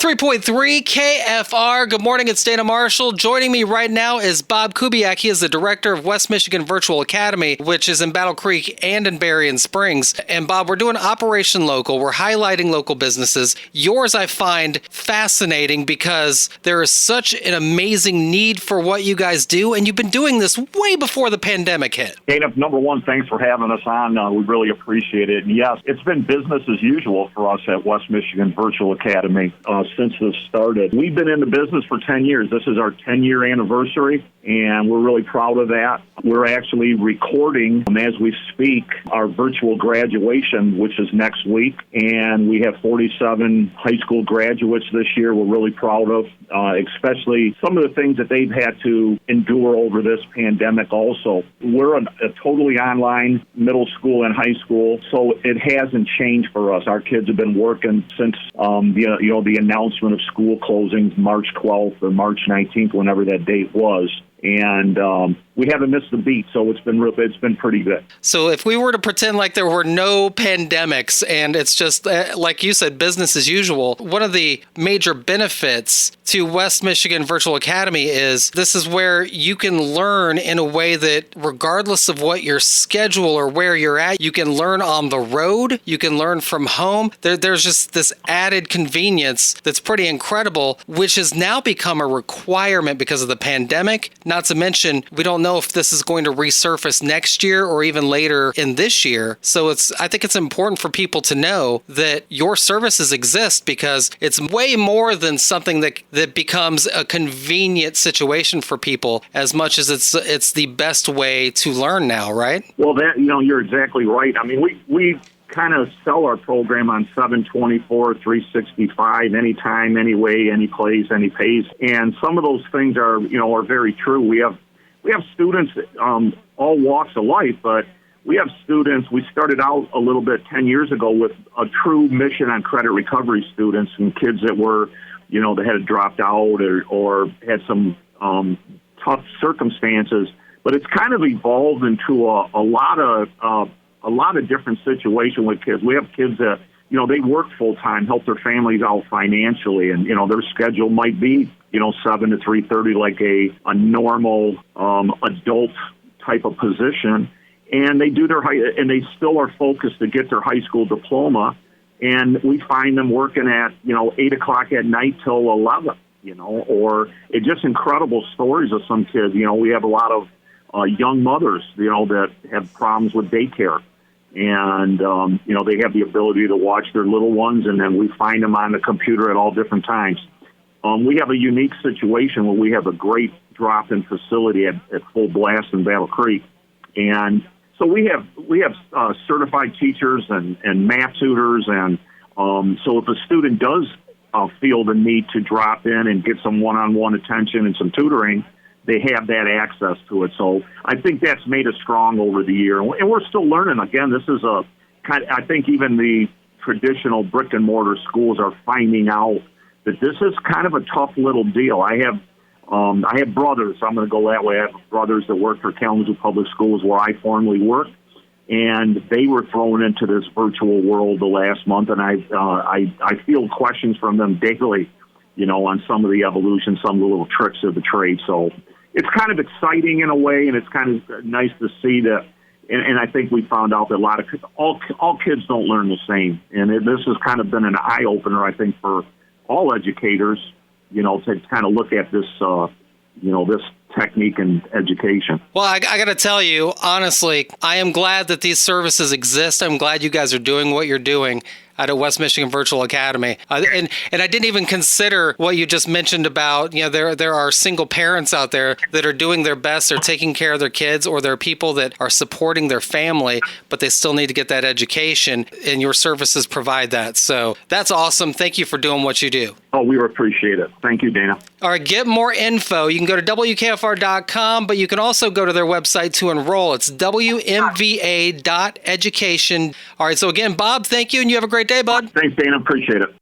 103.3 KFR. Good morning, it's Dana Marshall. Joining me right now is Bob Kubiak. He is the director of West Michigan Virtual Academy, which is in Battle Creek and in Berrien Springs. And Bob, we're doing Operation Local. We're highlighting local businesses. Yours I find fascinating because there is such an amazing need for what you guys do, and you've been doing this way before the pandemic hit. Dana, number one, thanks for having us on. We really appreciate it. And yes, it's been business as usual for us at West Michigan Virtual Academy since this started. We've been in the business for 10 years. This is our 10-year anniversary, and we're really proud of that. We're actually recording, as we speak, our virtual graduation, which is next week, and we have 47 high school graduates this year we're really proud of, especially some of the things that they've had to endure over this pandemic also. We're a totally online middle school and high school, so it hasn't changed for us. Our kids have been working since the announcement of school closings March 12th or March 19th, whenever that date was. And we haven't missed a beat, so it's been pretty good. So if we were to pretend like there were no pandemics and it's just, like you said, business as usual, one of the major benefits to West Michigan Virtual Academy is this is where you can learn in a way that regardless of what your schedule or where you're at, you can learn on the road, you can learn from home. There's just this added convenience that's pretty incredible, which has now become a requirement because of the pandemic. Not to mention, we don't know if this is going to resurface next year or even later in this year. So I think it's important for people to know that your services exist because it's way more than something that becomes a convenient situation for people as much as it's the best way to learn now, right? Well, you're exactly right. I mean, we kind of sell our program on 7/24, 365, anytime, any way, any place, any pace. And some of those things are very true. We have students, all walks of life, but we have students, we started out a little bit 10 years ago with a true mission on credit recovery students and kids that were, that had dropped out or had some tough circumstances. But it's kind of evolved into a lot of different situations with kids. We have kids that, they work full time, help their families out financially, and, their schedule might be, 7 to 3:30, like a normal adult type of position. And they do and they still are focused to get their high school diploma. And we find them working at, 8 o'clock at night till 11, or it's just incredible stories of some kids. We have a lot of young mothers, that have problems with daycare. And, they have the ability to watch their little ones, and then we find them on the computer at all different times. We have a unique situation where we have a great drop-in facility at Full Blast in Battle Creek. And so we have certified teachers and math tutors. And so if a student does feel the need to drop in and get some one-on-one attention and some tutoring, they have that access to it. So I think that's made us strong over the year. And we're still learning. Again, this is I think even the traditional brick and mortar schools are finding out that this is kind of a tough little deal. I have brothers. I'm going to go that way. I have brothers that work for Kalamazoo Public Schools where I formerly worked, and they were thrown into this virtual world the last month, and I field questions from them daily, on some of the evolution, some of the little tricks of the trade. So it's kind of exciting in a way, and it's kind of nice to see that. And I think we found out that a lot of all kids don't learn the same, and this has kind of been an eye opener, I think, for all educators, to kind of look at this, this technique and education. Well, I got to tell you, honestly, I am glad that these services exist. I'm glad you guys are doing what you're doing out of West Michigan Virtual Academy. And I didn't even consider what you just mentioned about, there are single parents out there that are doing their best. They're taking care of their kids, or there are people that are supporting their family, but they still need to get that education, and your services provide that. So that's awesome. Thank you for doing what you do. Oh, we appreciate it. Thank you, Dana. All right, get more info. You can go to WKFR.com, but you can also go to their website to enroll. It's WMVA.education. All right, so again, Bob, thank you, and you have a great day, bud. Thanks, Dana. Appreciate it.